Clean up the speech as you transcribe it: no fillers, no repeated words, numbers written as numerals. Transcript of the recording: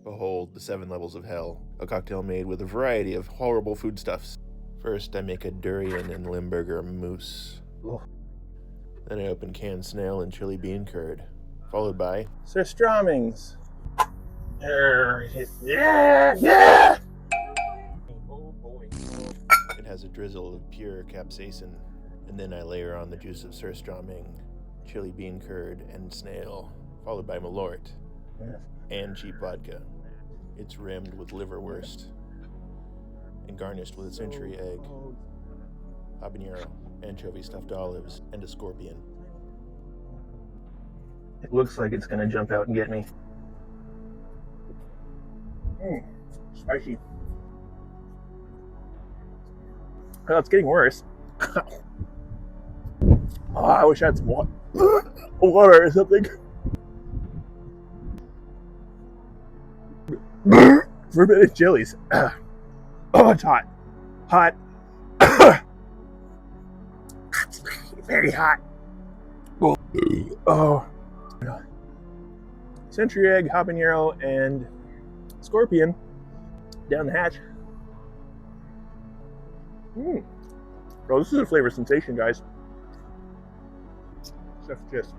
Behold the 7 levels of hell, a cocktail made with a variety of horrible foodstuffs. First, I make a durian and limburger mousse. Ugh. Then I open canned snail and chili bean curd, followed by SURSTROMMINGs. Yeah! Oh boy. it has a drizzle of pure capsaicin, and then I layer on the juice of surströmming, chili bean curd, and snail, followed by malort and cheap vodka. It's rimmed with liverwurst and garnished with a century egg, habanero, anchovy stuffed olives, and a scorpion. It looks like it's gonna jump out and get me. Spicy. Oh, it's getting worse. Oh, I wish I had some water or something. Forbidden chilies. Oh, it's hot. Hot. Very hot. Oh. Century egg, habanero, and scorpion down the hatch. Oh, this is a flavor sensation, guys. Stuff just